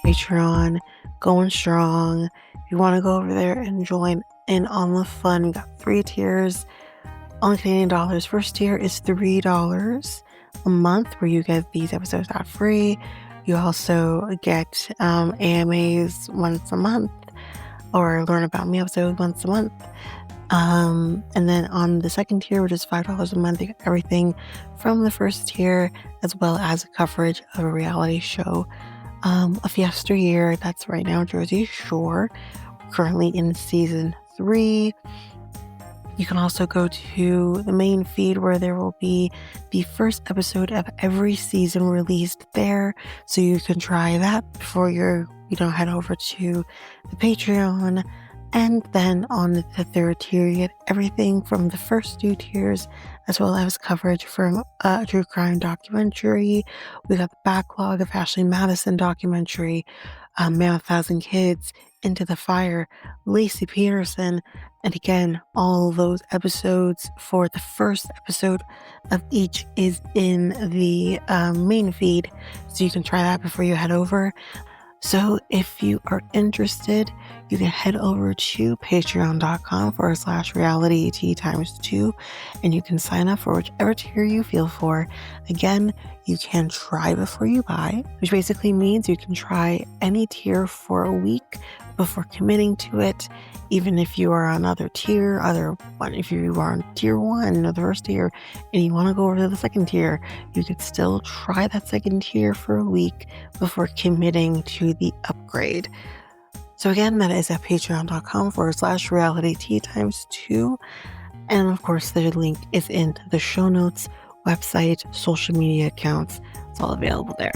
Patreon, going strong. If you want to go over there and join in on the fun, we got 3 tiers on Canadian dollars. First tier is $3 a month, where you get these episodes ad free. You also get AMAs once a month, or learn about me episodes once a month. And then on the second tier, which is $5 a month, you get everything from the first tier, as well as coverage of a reality show of yesteryear. That's right now Jersey Shore, currently in season 3. You can also go to the main feed, where there will be the first episode of every season released there. So you can try that before you head over to the Patreon. And then on the third tier, you get everything from the first 2 tiers, as well as coverage from a true crime documentary. We got the backlog of Ashley Madison documentary, Man with 1,000 Kids, Into the Fire, Lacey Peterson, and again, all those episodes for the first episode of each is in the main feed, so you can try that before you head over. So if you are interested, you can head over to patreon.com/realityt times 2, and you can sign up for whichever tier you feel for. Again, you can try before you buy, which basically means you can try any tier for a week before committing to it. Even if you are on other tier, if you are on tier 1 or the first tier and you want to go over to the second tier, you could still try that second tier for a week before committing to the upgrade. So again, that is at patreon.com/realityt times 2. And of course, the link is in the show notes, website, social media accounts. It's all available there.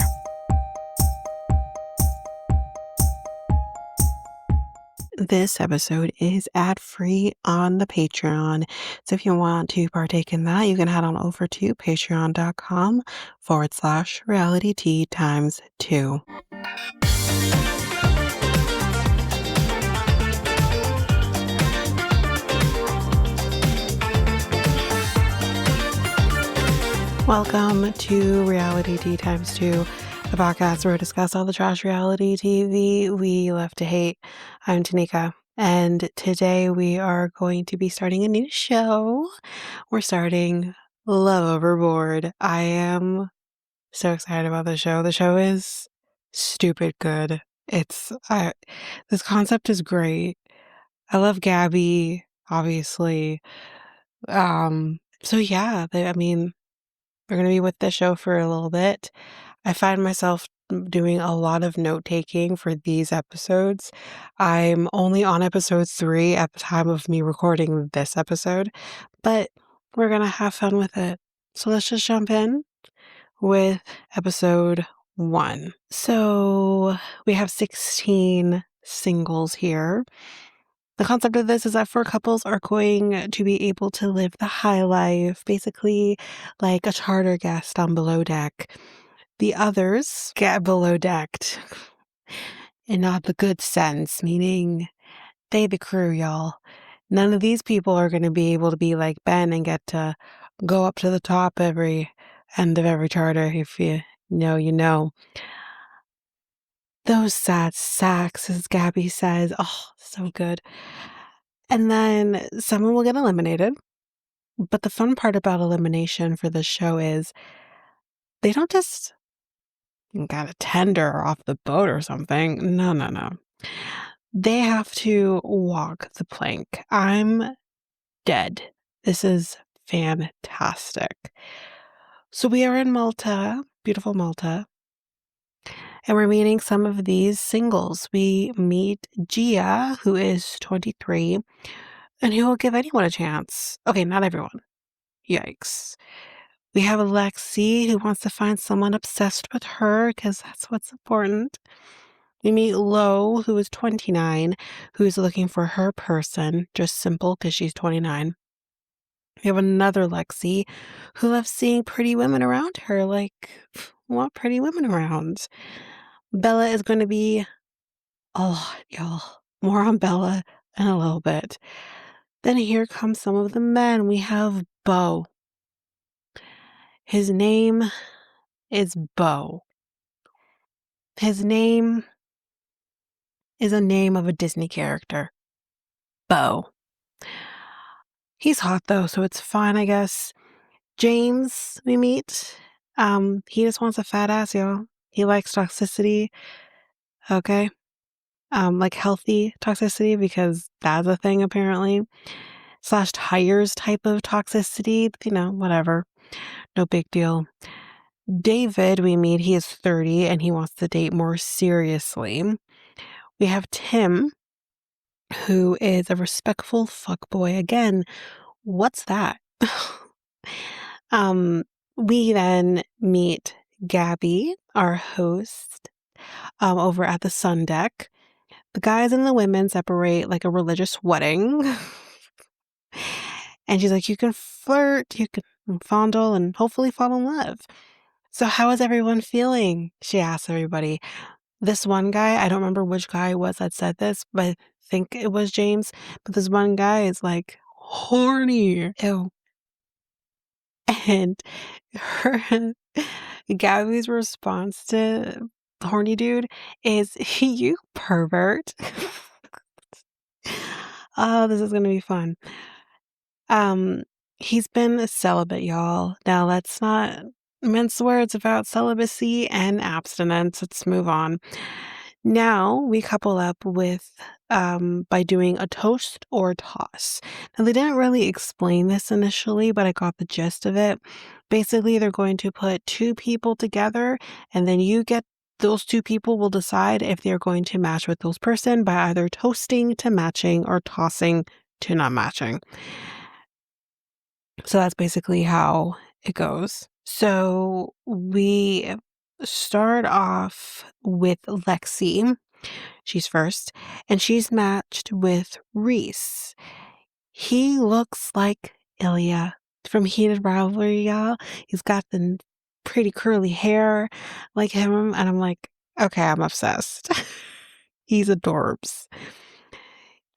This episode is ad-free on the Patreon. So if you want to partake in that, you can head on over to patreon.com/realityt times 2. Welcome to Reality Tea times 2, the podcast where we discuss all the trash reality TV we love to hate. I'm Tanika, and today we are going to be starting a new show. We're starting Love Overboard. I am so excited about the show. The show is stupid good. This concept is great. I love Gabby, obviously. So yeah, we're going to be with the show for a little bit. I find myself doing a lot of note-taking for these episodes. I'm only on episode 3 at the time of me recording this episode, but we're going to have fun with it. So let's just jump in with episode 1. So we have 16 singles here. The concept of this is that 4 couples are going to be able to live the high life, basically like a charter guest on Below Deck. The others get below decked, and not the good sense, meaning they the crew, y'all. None of these people are going to be able to be like Ben and get to go up to the top every end of every charter. If you know, you know. Those sad sacks, as Gabby says. Oh, so good. And then someone will get eliminated. But the fun part about elimination for this show is they don't just got a tender off the boat or something. No. They have to walk the plank. I'm dead. This is fantastic. So we are in Malta, beautiful Malta, and we're meeting some of these singles. We meet Gia, who is 23, and who will give anyone a chance. Okay, not everyone. Yikes. We have Alexi, who wants to find someone obsessed with her, because that's what's important. We meet Lo, who is 29, who's looking for her person, just simple because she's 29. We have another Lexi, who loves seeing pretty women around her, like, what pretty women around? Bella is going to be a lot, y'all. More on Bella in a little bit. Then here comes some of the men. We have Beau. His name is Beau. His name is a name of a Disney character. Bo. He's hot though, so it's fine, I guess. James, we meet. He just wants a fat ass, y'all. He likes toxicity. Okay. Like healthy toxicity because that's a thing apparently. Slash tires type of toxicity, whatever. No big deal. David, we meet, he is 30 and he wants to date more seriously. We have Tim, who is a respectful fuckboy. Again, what's that? We then meet Gabby, our host, over at the Sun Deck. The guys and the women separate like a religious wedding. And she's like, you can flirt, you can fondle, and hopefully fall in love. So how is everyone feeling? She asks everybody. This one guy, I don't remember which guy it was that said this, but I think it was James. But this one guy is like, horny. Ew. And her, Gabby's response to the horny dude is, you pervert. Oh, this is going to be fun. He's been celibate, y'all. Now let's not mince words about celibacy and abstinence. Let's move on. Now we couple up with by doing a toast or toss. Now they didn't really explain this initially, but I got the gist of it. Basically, they're going to put two people together, and then those two people will decide if they're going to match with those person by either toasting to matching or tossing to not matching. So that's basically how it goes. So we start off with Lexi. She's first, and she's matched with Reese. He looks like Ilya from Heated Rivalry, y'all. He's got the pretty curly hair like him, and I'm like, okay, I'm obsessed. He's adorbs.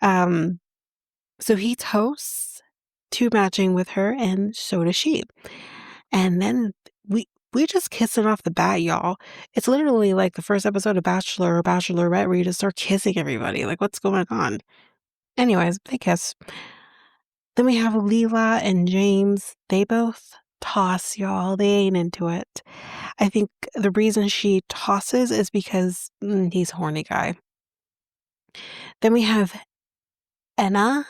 So he toasts to matching with her, and so does she. And then we just kissing off the bat, y'all. It's literally like the first episode of Bachelor or Bachelorette where you just start kissing everybody. Like, what's going on? Anyways, they kiss. Then we have Leela and James. They both toss, y'all. They ain't into it. I think the reason she tosses is because he's a horny guy. Then we have Anna,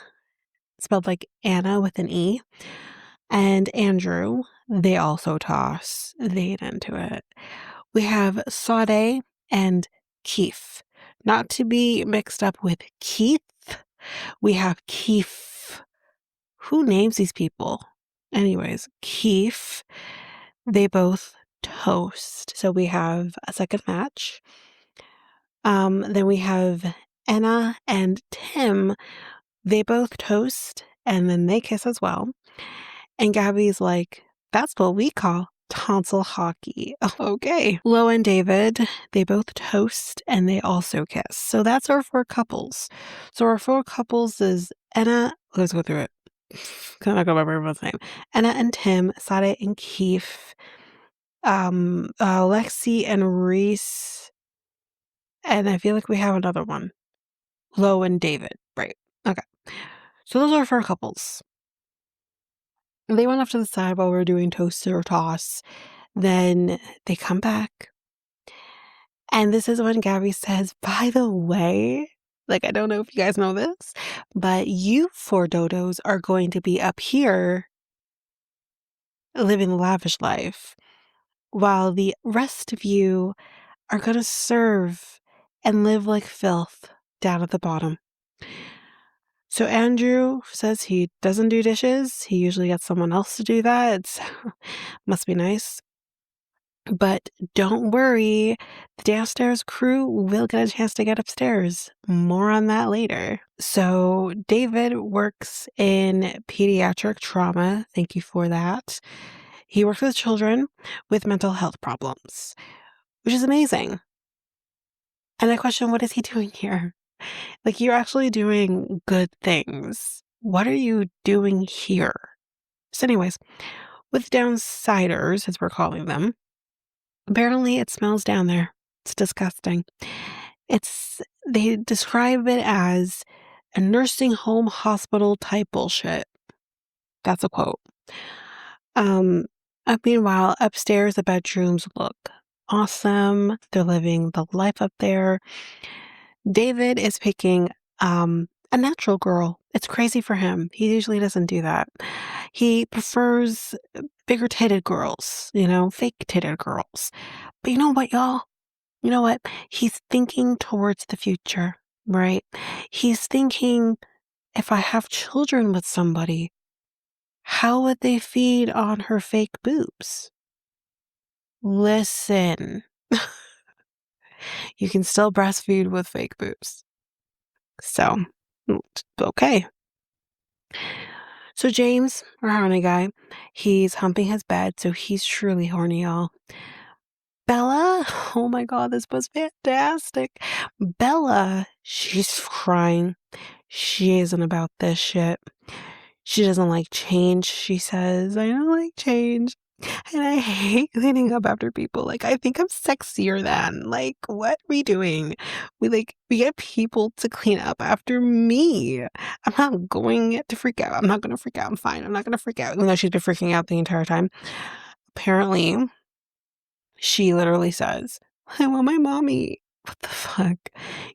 spelled like Anna with an E, and Andrew. They also toss. They ain't into it. We have Sade and Keith. Not to be mixed up with Keith. We have Keith. Who names these people? Anyways, Keith. They both toast. So we have a second match. Then we have Anna and Tim. They both toast and then they kiss as well. And Gabby's like, that's what we call tonsil hockey. Okay. Lo and David, they both toast and they also kiss. So that's our four couples. So our four couples is Anna, let's go through it. I'm not going to remember everyone's name. Anna and Tim, Sade and Keith, Lexi and Reese, and I feel like we have another one. Lo and David. Right. Okay. So those are our four couples. They went off to the side while we were doing toast or toss. Then they come back. And this is when Gabby says, by the way, like, I don't know if you guys know this, but you four dodos are going to be up here living the lavish life, while the rest of you are going to serve and live like filth down at the bottom. So Andrew says he doesn't do dishes. He usually gets someone else to do that. It's must be nice. But don't worry, the downstairs crew will get a chance to get upstairs. More on that later. So David works in pediatric trauma. Thank you for that. He works with children with mental health problems, which is amazing. And I question, what is he doing here? Like, you're actually doing good things. What are you doing here? So anyways, with downsiders, as we're calling them, apparently it smells down there. It's disgusting. They describe it as a nursing home hospital type bullshit. That's a quote. Meanwhile, upstairs, the bedrooms look awesome. They're living the life up there. David is picking a natural girl. It's crazy for him. He usually doesn't do that. He prefers bigger titted girls, fake titted girls. But you know what, y'all? You know what? He's thinking towards the future, right? He's thinking, if I have children with somebody, how would they feed on her fake boobs? Listen, you can still breastfeed with fake boobs. So, okay. So James, our horny guy, he's humping his bed, so he's truly horny, y'all. Bella, oh my God, this was fantastic. Bella, she's crying. She isn't about this shit. She doesn't like change, she says. I don't like change. And I hate cleaning up after people. Like, I think I'm sexier than. Like, what are we doing? We get people to clean up after me. I'm not going to freak out. I'm not going to freak out. I'm fine. I'm not going to freak out. Even though she's been freaking out the entire time. Apparently, she literally says, I want my mommy. What the fuck?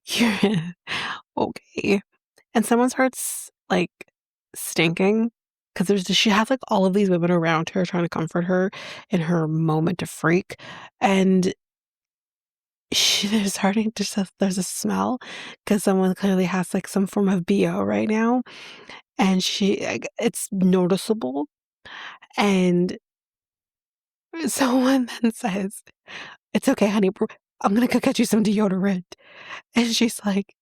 You're okay. And someone starts, like, stinking. Because she has, like, all of these women around her trying to comfort her in her moment of freak. And there's starting to, there's a smell. Because someone clearly has, like, some form of BO right now. And it's noticeable. And someone then says, it's okay, honey. I'm going to go get you some deodorant. And she's like...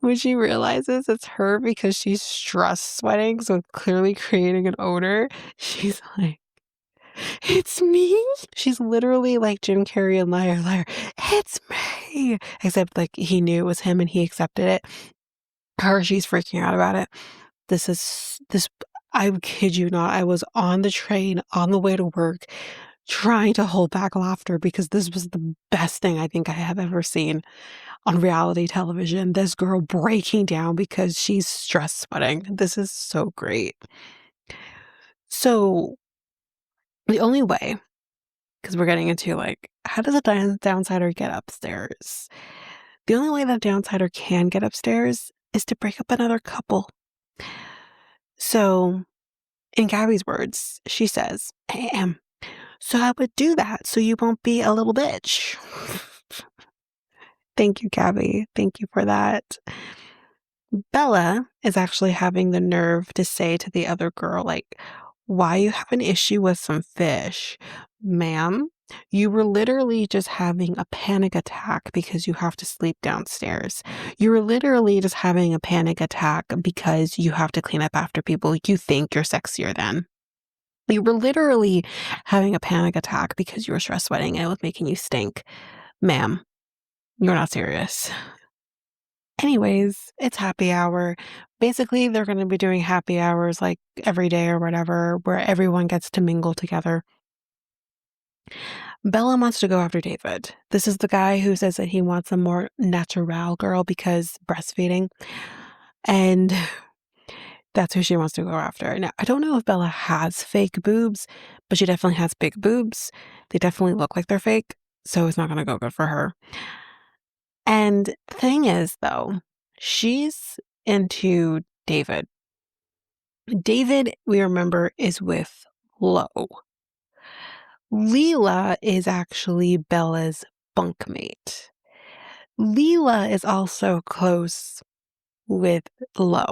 when she realizes it's her because she's stress sweating, so clearly creating an odor, she's like, it's me? She's literally like Jim Carrey and Liar Liar. It's me! Except like he knew it was him and he accepted it. She's freaking out about it. I kid you not, I was on the train on the way to work trying to hold back laughter because this was the best thing I think I have ever seen on reality television. This girl breaking down because she's stress sweating. This is so great. So the only way, because we're getting into like, how does a downsider get upstairs? The only way that downsider can get upstairs is to break up another couple. So in Gabby's words, she says, so I would do that so you won't be a little bitch. Thank you, Gabby. Thank you for that. Bella is actually having the nerve to say to the other girl, like, why you have an issue with some fish? Ma'am, you were literally just having a panic attack because you have to sleep downstairs. You were literally just having a panic attack because you have to clean up after people you think you're sexier than. You were literally having a panic attack because you were stress sweating and it was making you stink. Ma'am, you're not serious. Anyways, it's happy hour. Basically, they're going to be doing happy hours like every day or whatever, where everyone gets to mingle together. Bella wants to go after David. This is the guy who says that he wants a more natural girl because breastfeeding. And that's who she wants to go after. Now, I don't know if Bella has fake boobs, but she definitely has big boobs. They definitely look like they're fake, so it's not going to go good for her. And the thing is, though, she's into David. David, we remember, is with Lo. Leela is actually Bella's bunkmate. Leela is also close with Lo.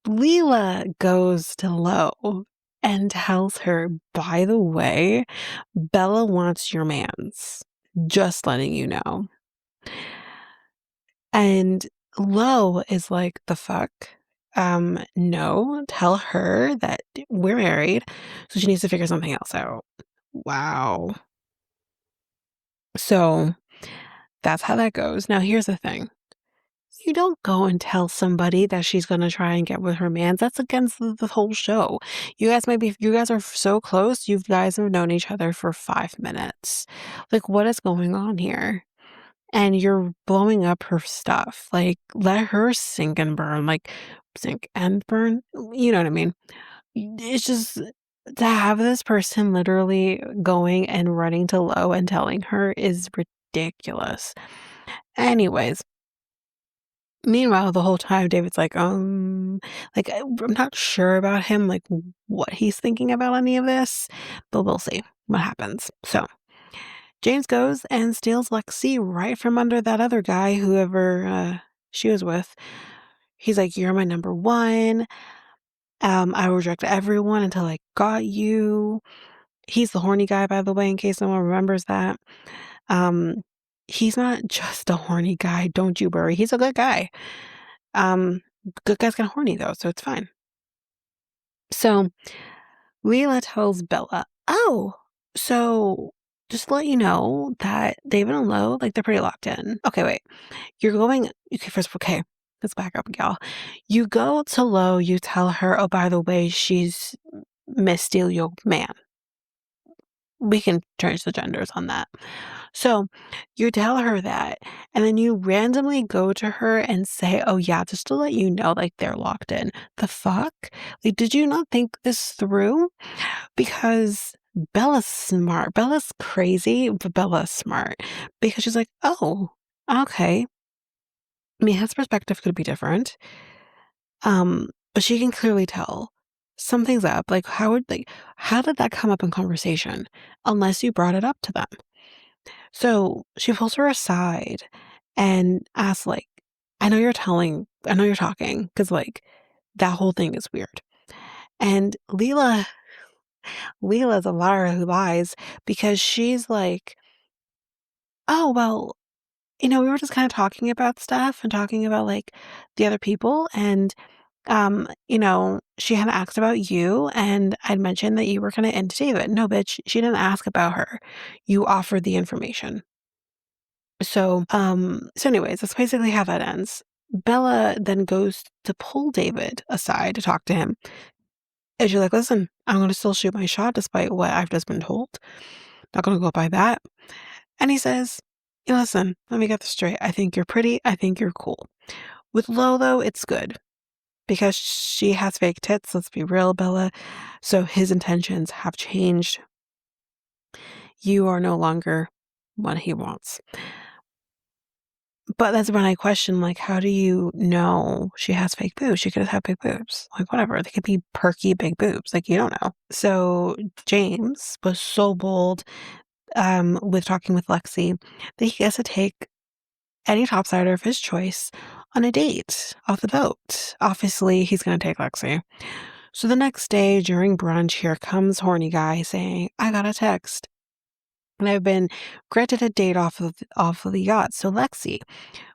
Leela goes to Lo and tells her, by the way, Bella wants your mans. Just letting you know. And Lo is like, the fuck? No, tell her that we're married, so she needs to figure something else out. Wow. So that's how that goes. Now, here's the thing. you don't go and tell somebody that she's gonna try and get with her mans. That's against the whole show. You guys are so close, you guys have known each other for 5 minutes. Like, what is going on here? And you're blowing up her stuff. Like, let her sink and burn, like, sink and burn? You know what I mean? It's just to have this person literally going and running to Lo and telling her is ridiculous. Anyways, meanwhile, the whole time David's like, I'm not sure about him, like, what he's thinking about any of this, but we'll see what happens. So, James goes and steals Lexi right from under that other guy, whoever she was with. He's like, "You're my number one. I reject everyone until I got you." He's the horny guy, by the way, in case someone remembers that. Um, he's not just a horny guy, don't you worry. He's a good guy. Um, Good guys get horny though, so it's fine. So Leela tells Bella, "Oh, so just to let you know that David and Lo, like, they're pretty locked in." Okay, wait. You're going okay, first, okay, let's back up, y'all. You go to Lo, you tell her, "Oh, by the way, she's Miss Steal Your Man." We can change the genders on that. So you tell her that, and then you randomly go to her and say, "Oh, yeah, just to let you know, like, they're locked in." The fuck? Like, did you not think this through? Because Bella's smart. Bella's crazy, but Bella's smart because she's like, "Oh, okay." Mia's perspective could be different. But she can clearly tell something's up. Like, how did that come up in conversation unless you brought it up to them? So she pulls her aside and asks, like, I know you're talking, because, like, that whole thing is weird. And Leela's a liar who lies because she's like, "Oh, well, we were just kind of talking about stuff and talking about, like, the other people. And, she had asked about you, and I'd mentioned that you were kind of into David." No, bitch, she didn't ask about her. You offered the information. So anyways, that's basically how that ends. Bella then goes to pull David aside to talk to him. And she's like, "Listen, I'm going to still shoot my shot despite what I've just been told. Not going to go by that." And he says, "Hey, listen, let me get this straight. I think you're pretty. I think you're cool. With Lo, though, it's good because she has fake tits. Let's be real, Bella. So his intentions have changed. You are no longer what he wants." But that's when I question, like, how do you know she has fake boobs? She could have big boobs. Like, whatever. They could be perky big boobs. Like, you don't know. So James was so bold with talking with Lexi that he gets to take any topsider of his choice on a date off the boat. Obviously, he's going to take Lexi. So the next day during brunch, here comes horny guy saying, "I got a text, and I've been granted a date off of the yacht. So Lexi,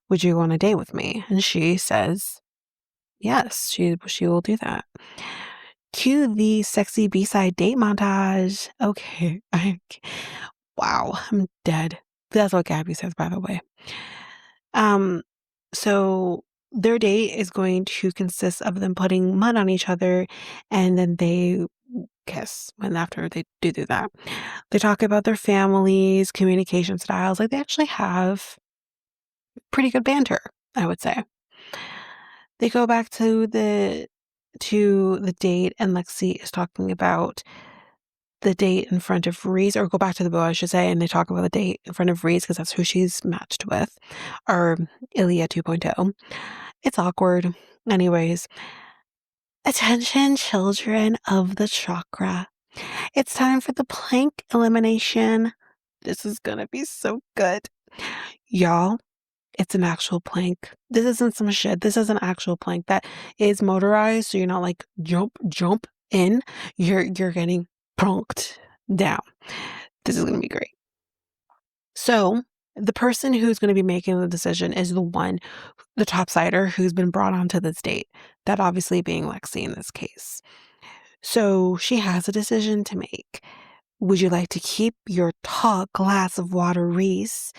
would you go on a date with me?" And she says, yes, she will do that. Cue the sexy B-side date montage. Okay, wow, I'm dead. That's what Gabby says, by the way. Um, so their date is going to consist of them putting mud on each other, and then they kiss. And after they do that, they talk about their families, communication styles. Like, they actually have pretty good banter, I would say. They go back to the date, and Lexi is talking about the date in front of Reese, or go back to the boat, I should say, and they talk about the date in front of Reese because that's who she's matched with, or Ilya 2.0. It's awkward. Anyways, attention, children of the chakra. It's time for the plank elimination. This is gonna be so good. Y'all, it's an actual plank. This isn't some shit. This is an actual plank that is motorized, so you're not like jump in. You're getting plonked down. This is gonna be great. So the person who's going to be making the decision is the topsider who's been brought onto this date. That obviously being Lexi in this case. So she has a decision to make. Would you like to keep your tall glass of water, Reese,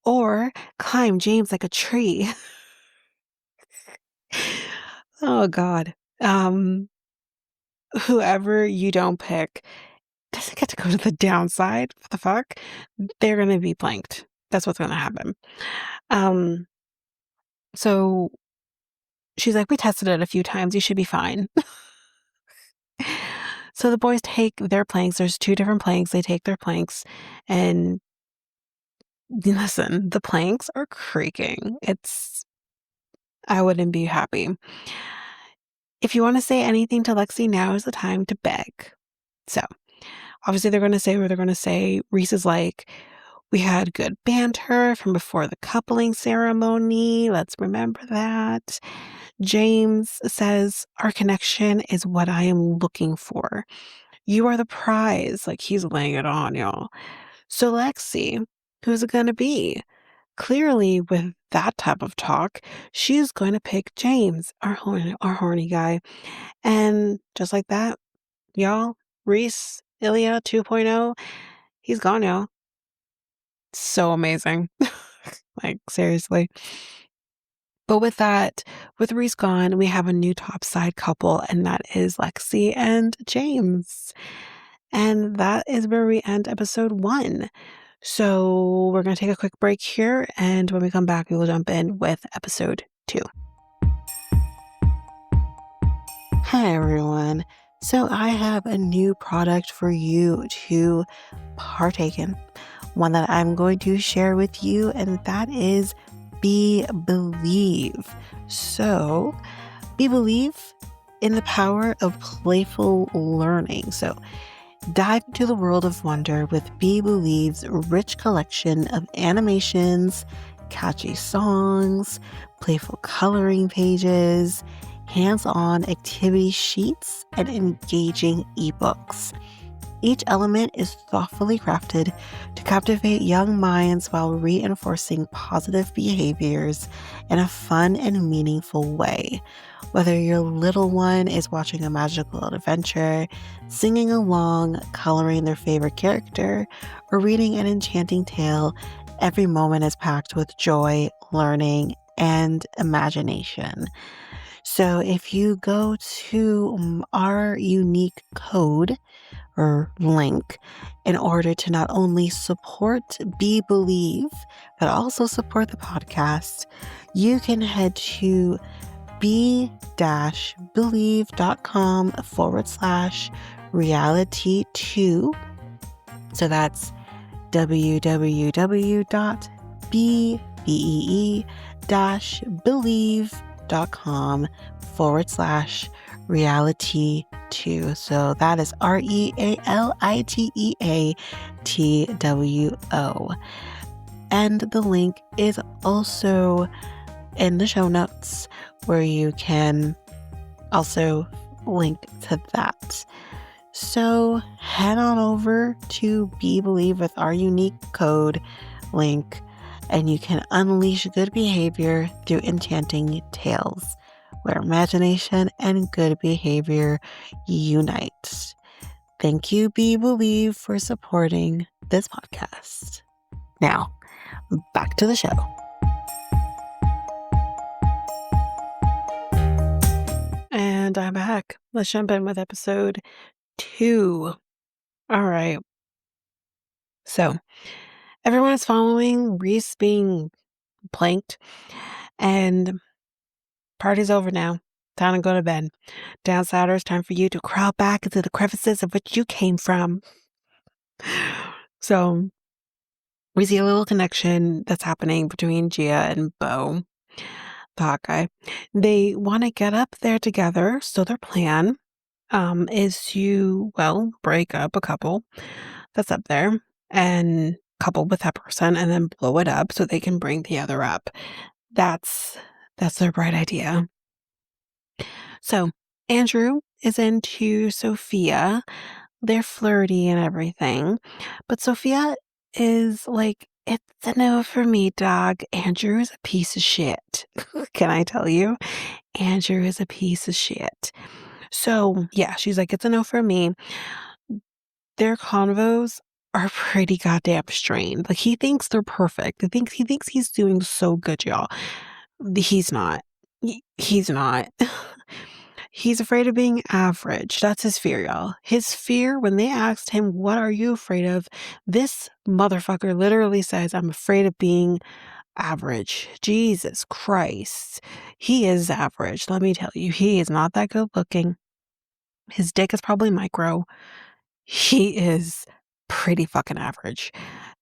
or climb James like a tree? Oh God. Um, Whoever you don't pick doesn't get to go to the downside. What the fuck? They're gonna be blanked. That's what's gonna happen. Um, so she's like, "We tested it a few times. You should be fine." So the boys take their planks. There's 2 different planks. They take their planks, and listen, the planks are creaking. I wouldn't be happy. If you wanna say anything to Lexi, now is the time to beg. So, obviously, they're gonna say what they're gonna say. Reese is like, "We had good banter from before the coupling ceremony. Let's remember that." James says, "Our connection is what I am looking for. You are the prize." Like, he's laying it on, y'all. So, Lexi, who's it gonna be? Clearly, with that type of talk, she's going to pick James, our horny guy. And just like that, y'all, Reese, Ilya 2.0, he's gone, y'all. So amazing. Like, seriously. But with that, with Reese gone, we have a new topside couple, and that is Lexi and James. And that is where we end episode 1. So we're going to take a quick break here, and when we come back, we will jump in with episode 2. Hi, everyone. So I have a new product for you to partake in, one that I'm going to share with you, and that is Be Believe. So, Be Believe in the power of playful learning. So, dive into the world of wonder with Be Believe's rich collection of animations, catchy songs, playful coloring pages, hands-on activity sheets, and engaging ebooks. Each element is thoughtfully crafted to captivate young minds while reinforcing positive behaviors in a fun and meaningful way. Whether your little one is watching a magical adventure, singing along, coloring their favorite character, or reading an enchanting tale, every moment is packed with joy, learning, and imagination. So if you go to our unique code or link in order to not only support Be Believe, but also support the podcast, you can head to be-believe.com/reality2. So that's www.believe.com/reality2. So that is REALITEATWO. And the link is also in the show notes, where you can also link to that. So head on over to Be Believe with our unique code link, and you can unleash good behavior through enchanting tales, where imagination and good behavior unite. Thank you, Be Believe, for supporting this podcast. Now, back to the show. And I'm back. Let's jump in with episode 2. All right. So, everyone is following Reese being planked, and party's over now. Time to go to bed. Downsiders, time for you to crawl back into the crevices of which you came from. So, we see a little connection that's happening between Gia and Bo, the hot guy. They want to get up there together, so their plan is to, well, break up a couple that's up there and couple with that person and then blow it up so they can bring the other up. That's their bright idea. So Andrew is into Sofia. They're flirty and everything, but Sofia is like, "It's a no for me, dog. Andrew is a piece of shit." Can I tell you? Andrew is a piece of shit. So yeah, she's like, "It's a no for me." Their convos are pretty goddamn strained. Like, he thinks they're perfect. He thinks he's doing so good, y'all. He's not. He's not. He's afraid of being average. That's his fear, y'all. His fear, when they asked him, "What are you afraid of?" This motherfucker literally says, "I'm afraid of being average." Jesus Christ. He is average. Let me tell you, he is not that good looking. His dick is probably micro. He is pretty fucking average.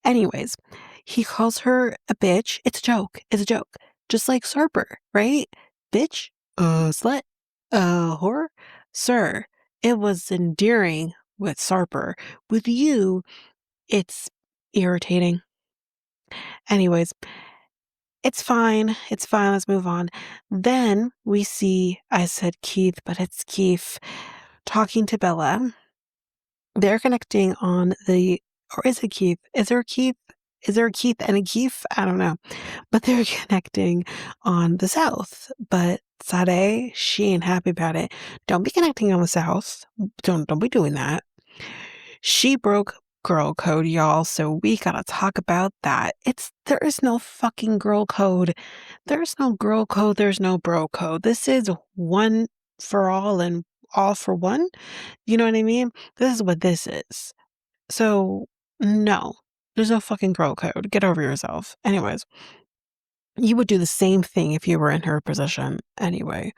Anyways, he calls her a bitch. It's a joke. It's a joke. Just like Sarper, right? Bitch, slut, whore. Sir, it was endearing with Sarper. With you, it's irritating. Anyways, it's fine. It's fine. Let's move on. Then we see, I said Keith, but it's Keith talking to Bella. They're connecting on the, or is it Keith? Is there a Keith? Is there a Keith and a Keith? I don't know. But they're connecting on the South. But Sade, she ain't happy about it. Don't be connecting on the South. Don't be doing that. She broke girl code, y'all, so we gotta talk about that. There is no fucking girl code. There's no girl code, there's no bro code. This is one for all and all for one. You know what I mean? This is what this is. So, no, there's no fucking girl code. Get over yourself. Anyways, you would do the same thing if you were in her position anyway.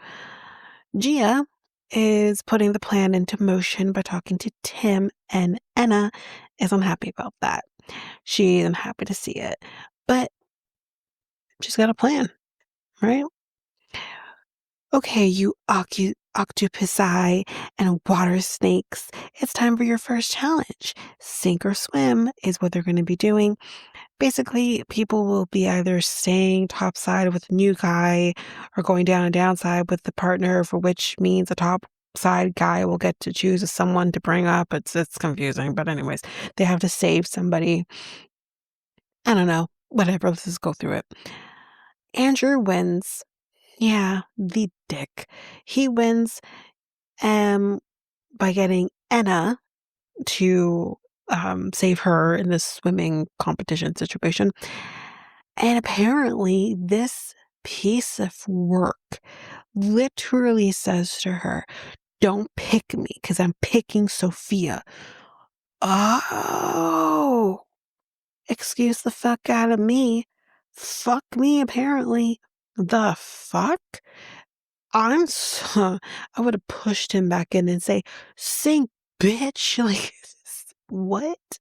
Gia is putting the plan into motion by talking to Tim, and Anna is unhappy about that. She's unhappy to see it, but she's got a plan, right? Okay, you octopusi and water snakes, it's time for your first challenge. Sink or swim is what they're going to be doing. Basically, people will be either staying topside with the new guy or going down and downside with the partner, for which means the topside guy will get to choose someone to bring up. It's confusing, but anyways, they have to save somebody. I don't know. Whatever, let's just go through it. Andrew wins. Yeah, the dick. He wins by getting Anna to save her in this swimming competition situation. And apparently, this piece of work literally says to her, "Don't pick me because I'm picking Sofia." Oh, excuse the fuck out of me. Fuck me, apparently. The fuck? I would have pushed him back in and say, "Sing, bitch." Like, what?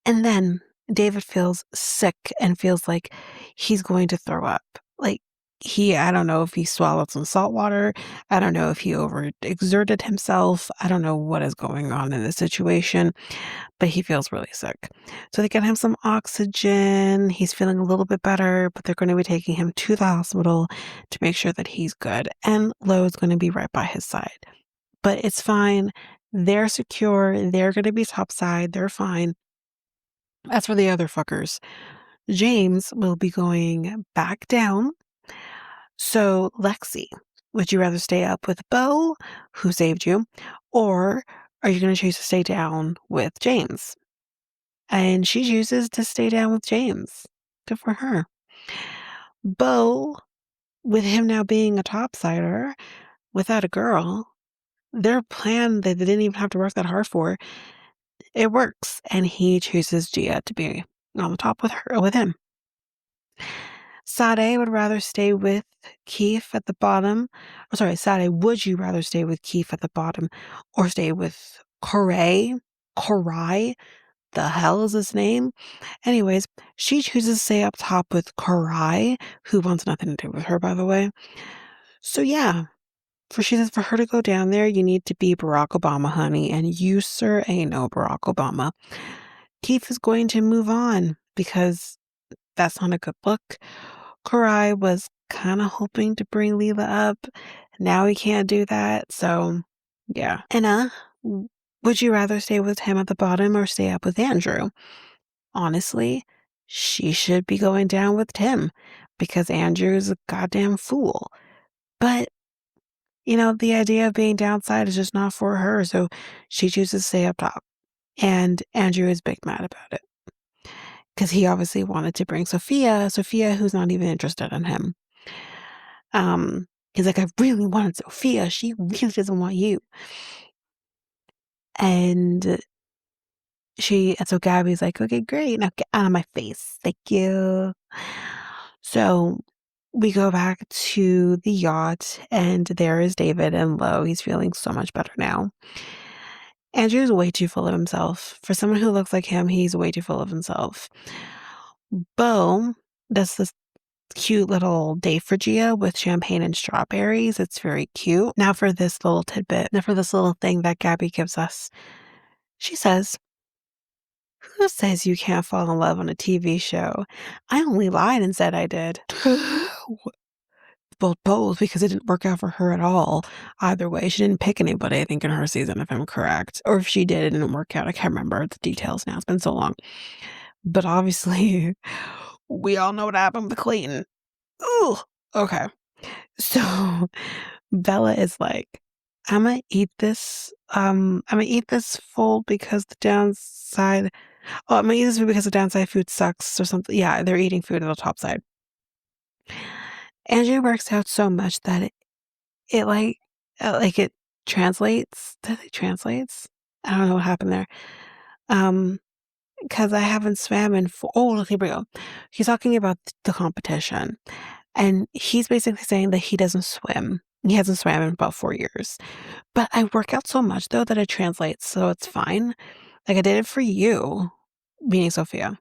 And then David feels sick and feels like he's going to throw up. Like, I don't know if he swallowed some salt water. I don't know if he overexerted himself. I don't know what is going on in this situation, but he feels really sick. So they get him some oxygen. He's feeling a little bit better, but they're going to be taking him to the hospital to make sure that he's good. And Lo's going to be right by his side. But it's fine. They're secure. They're going to be topside. They're fine. As for the other fuckers, James will be going back down. So, Lexi, would you rather stay up with Bo, who saved you, or are you going to choose to stay down with James? And she chooses to stay down with James. Good for her. Bo, with him now being a topsider without a girl, their plan that they didn't even have to work that hard for, it works. And he chooses Gia to be on the top with him. Sade would rather stay with Keith at the bottom. Oh, sorry, Sade, would you rather stay with Keith at the bottom or stay with Koray? Korai? The hell is his name? Anyways, she chooses to stay up top with Korai, who wants nothing to do with her, by the way. So yeah, she says for her to go down there, you need to be Barack Obama, honey, and you, sir, ain't no Barack Obama. Keith is going to move on because that's not a good look. Korai was kind of hoping to bring Leela up. Now he can't do that, so yeah. Anna, would you rather stay with him at the bottom or stay up with Andrew? Honestly, she should be going down with Tim because Andrew's a goddamn fool. But, the idea of being downside is just not for her, so she chooses to stay up top. And Andrew is big mad about it because he obviously wanted to bring Sofia, who's not even interested in him. He's like, I really wanted Sofia. She really doesn't want you. And so Gabby's like, okay, great. Now get out of my face. Thank you. So we go back to the yacht, and there is David and Lo. He's feeling so much better now. Andrew's way too full of himself. For someone who looks like him, he's way too full of himself. Bo does this cute little day for Gia with champagne and strawberries. It's very cute. Now for this little tidbit, now for this little thing that Gabby gives us. She says, who says you can't fall in love on a TV show? I only lied and said I did. Well, both, because it didn't work out for her at all. Either way, she didn't pick anybody, I think, in her season, if I'm correct. Or if she did, it didn't work out. I can't remember the details now. It's been so long. But obviously, we all know what happened with Clayton. Ooh. Okay. So Bella is like, I'm gonna eat this. I'm gonna eat this full because the downside. Oh, I'm gonna eat this food because the downside food sucks or something. Yeah, they're eating food at the top side. Andrew works out so much that it it translates. Does it translates? I don't know what happened there. Because I haven't swam in for. Oh, look, here we go. He's talking about the competition, and he's basically saying that he doesn't swim. He hasn't swam in about 4 years. But I work out so much though that it translates, so it's fine. Like I did it for you, meaning Sofia.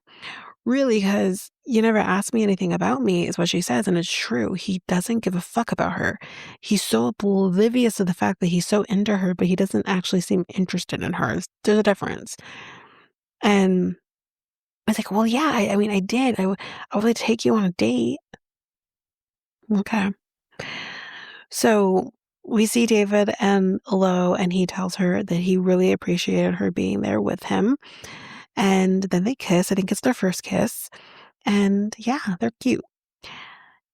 Really, because you never asked me anything about me, is what she says, and it's true. He doesn't give a fuck about her. He's so oblivious to the fact that he's so into her, but he doesn't actually seem interested in her. There's a difference. And I was like, well, yeah, I mean, I did. I would like to take you on a date. Okay. So we see David and Lo, and he tells her that he really appreciated her being there with him. And then they kiss. I think it's their first kiss. And yeah, they're cute.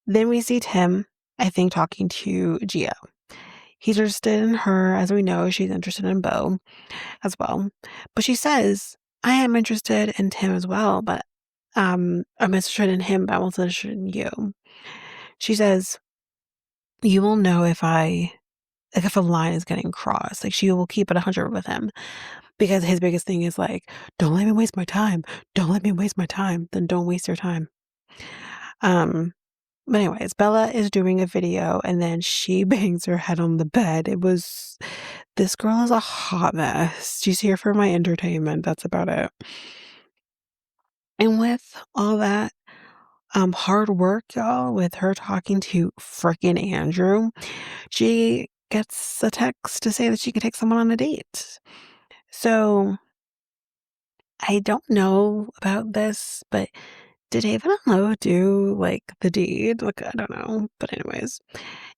Then we see Tim, I think, talking to Gia. He's interested in her. As we know, she's interested in Bo as well. But she says, I am interested in Tim as well, but I'm interested in him, but I'm also interested in you. She says, you will know if if a line is getting crossed. Like, she will keep it 100 with him. Because his biggest thing is like, don't let me waste my time. Don't let me waste my time. Then don't waste your time. But anyways, Bella is doing a video and then she bangs her head on the bed. This girl is a hot mess. She's here for my entertainment. That's about it. And with all that hard work, y'all, with her talking to frickin' Andrew, she gets a text to say that she could take someone on a date. So I don't know about this, but did David and Lo do like the deed? Like, I don't know. But anyways,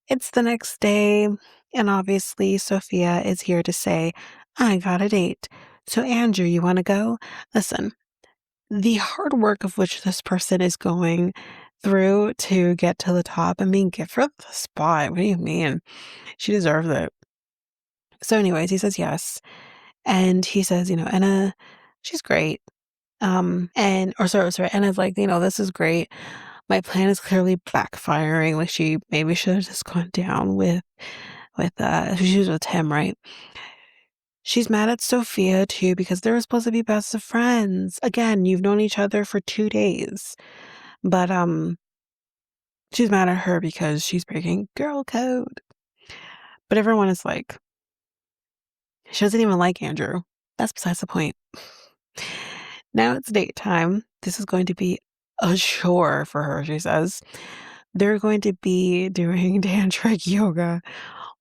it's the next day, and obviously Sofia is here to say, I got a date. So Andrew, you want to go? Listen, the hard work of which this person is going through to get to the top, I mean, give her the spot. What do you mean? She deserves it. So anyways, he says yes. And he says, Anna, she's great. Sorry, Anna's like, this is great. My plan is clearly backfiring. Like, she maybe should have just gone down she was with him, right? She's mad at Sofia too because they were supposed to be best of friends. Again, you've known each other for 2 days. But she's mad at her because she's breaking girl code. But everyone is like, she doesn't even like Andrew. That's besides the point. Now it's date time. This is going to be a chore for her, she says. They're going to be doing tantric yoga.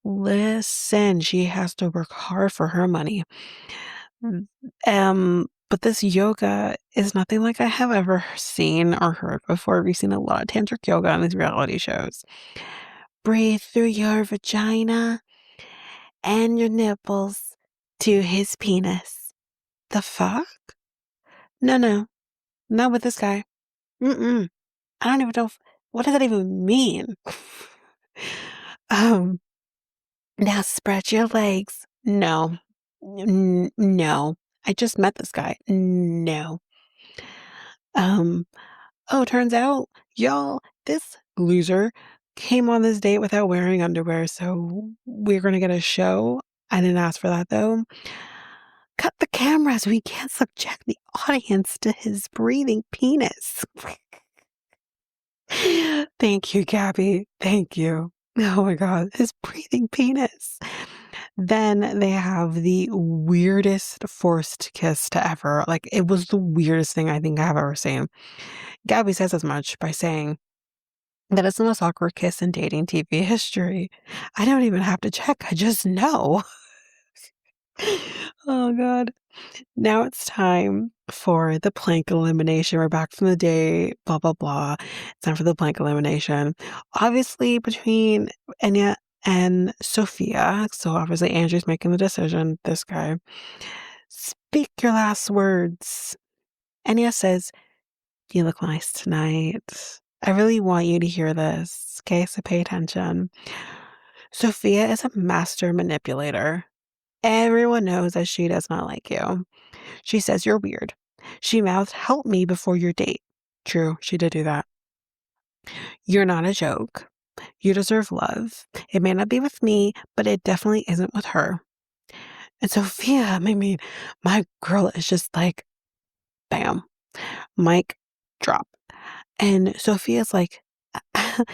Listen, she has to work hard for her money. But this yoga is nothing like I have ever seen or heard before. We've seen a lot of tantric yoga on these reality shows. Breathe through your vagina and your nipples to his penis. The fuck? No, not with this guy. I don't even know what does that even mean? Now spread your legs. No. No. I just met this guy. No. Turns out, y'all, this loser came on this date without wearing underwear, so we're gonna get a show. I didn't ask for that though. Cut the cameras. We can't subject the audience to his breathing penis. Thank you, Gabby. Thank you. Oh my God, his breathing penis. Then they have the weirdest forced kiss to ever. Like, it was the weirdest thing I think I've ever seen. Gabby says as much by saying that it's the most awkward kiss in dating TV history. I don't even have to check. I just know. Oh God. Now it's time for the plank elimination. We're back from the day, blah, blah, blah. It's time for the plank elimination. Obviously, between Enya and Sofia. So obviously, Andrew's making the decision. This guy. Speak your last words. Enya says, "You look nice tonight." I really want you to hear this. Okay, so pay attention. Sofia is a master manipulator. Everyone knows that she does not like you. She says you're weird. She mouthed, "Help me before your date." True, she did do that. "You're not a joke. You deserve love. It may not be with me, but it definitely isn't with her." And Sofia, I mean, my girl is just like, bam, mic drop. And Sophia's like, I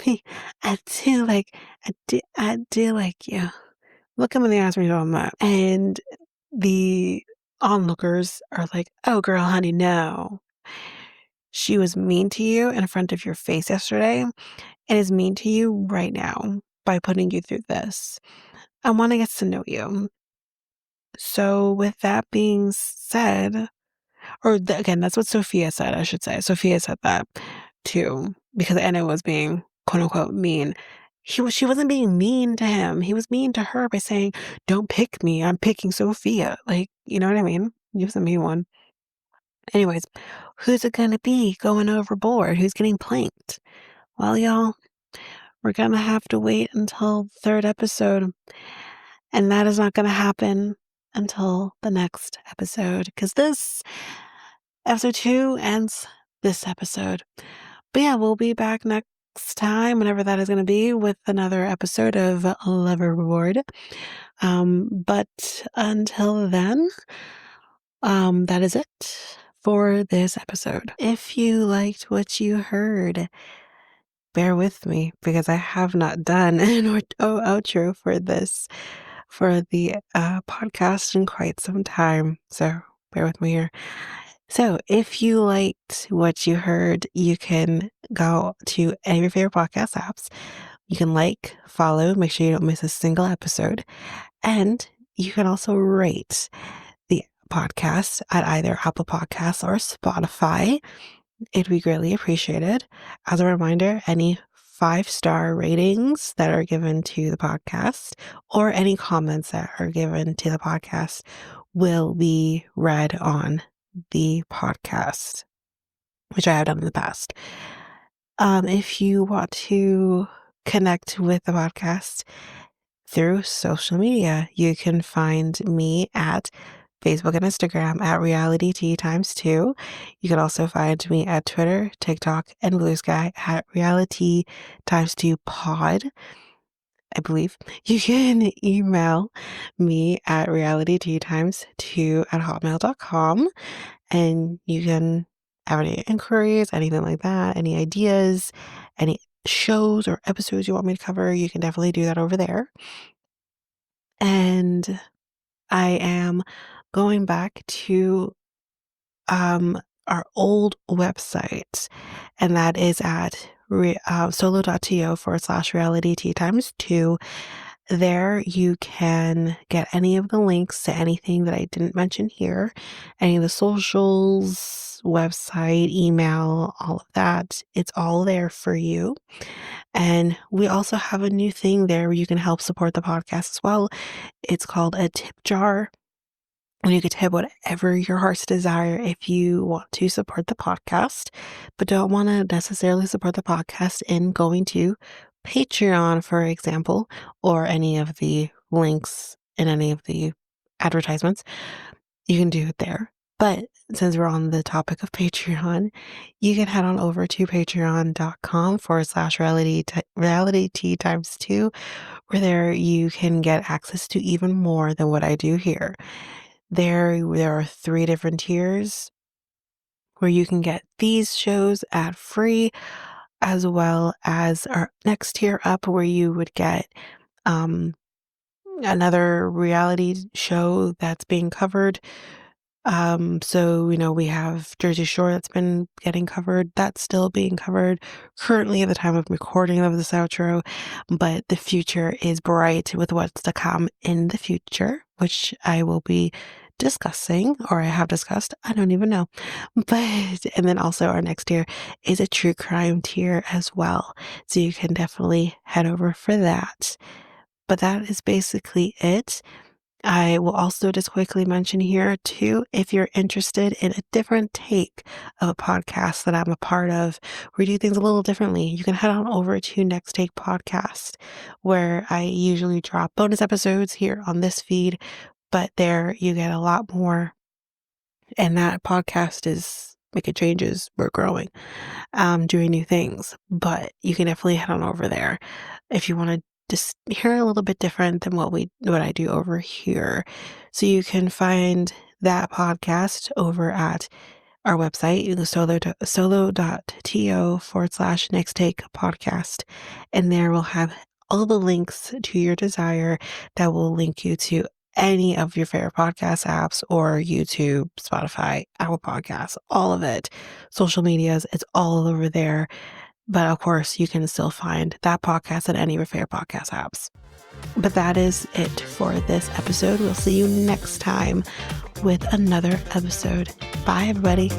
mean, I do like you. Look him in the eyes when you're talking about. And the onlookers are like, "Oh, girl, honey, no. She was mean to you in front of your face yesterday and is mean to you right now by putting you through this. I want to get to know you." So, with that being said, again, that's what Sophia said, I should say. Sophia said that too, because Anna was being quote unquote mean. She wasn't being mean to him. He was mean to her by saying, "Don't pick me. I'm picking Sophia." Like, you know what I mean? He was a mean one. Anyways, who's it gonna be going overboard? Who's getting planked? Well, y'all, we're gonna have to wait until the third episode. And that is not gonna happen until the next episode, because this episode 2 ends this episode. But yeah, we'll be back next time, whenever that is going to be, with another episode of Overboard. But until then, that is it for this episode. If you liked what you heard, bear with me, because I have not done an outro for the podcast in quite some time. So bear with me here. So if you liked what you heard, you can go to any of your favorite podcast apps. You can like, follow, make sure you don't miss a single episode. And you can also rate the podcast at either Apple Podcasts or Spotify. It'd be greatly appreciated. As a reminder, any 5-star ratings that are given to the podcast or any comments that are given to the podcast will be read on the podcast, which I have done in the past. If you want to connect with the podcast through social media, you can find me at Facebook and Instagram at realityt times 2. You can also find me at Twitter, TikTok, and Blue Sky at reality times 2 pod. I believe you can email me at realityttimes2@hotmail.com, and you can have any inquiries, anything like that, any ideas, any shows or episodes you want me to cover. You can definitely do that over there. And I am going back to our old website, and that is at solo.to/realityt times 2. There you can get any of the links to anything that I didn't mention here, any of the socials, website, email, all of that. It's all there for you. And we also have a new thing there where you can help support the podcast as well. It's called a tip jar. And you could tip whatever your heart's desire if you want to support the podcast, but don't want to necessarily support the podcast in going to Patreon, for example, or any of the links in any of the advertisements. You can do it there. But since we're on the topic of Patreon, you can head on over to patreon.com/reality tea times two, where there you can get access to even more than what I do here. There are 3 different tiers where you can get these shows ad free, as well as our next tier up where you would get um, another reality show that's being covered. So, we have Jersey Shore that's been getting covered. That's still being covered currently at the time of recording of this outro, but the future is bright with what's to come in the future, which I will be discussing, or I have discussed. I don't even know. And then also our next tier is a true crime tier as well. So you can definitely head over for that. But that is basically it. I will also just quickly mention here too, if you're interested in a different take of a podcast that I'm a part of, where we do things a little differently, you can head on over to Next Take Podcast, where I usually drop bonus episodes here on this feed, but there you get a lot more. And that podcast is making changes. We're growing, doing new things, but you can definitely head on over there if you want to just hear a little bit different than what I do over here. So you can find that podcast over at our website, you go solo.to/next take podcast. And there we'll have all the links to your desire that will link you to any of your favorite podcast apps or YouTube, Spotify, Apple Podcasts, all of it. Social medias, it's all over there. But of course, you can still find that podcast at any of your favorite podcast apps. But that is it for this episode. We'll see you next time with another episode. Bye, everybody.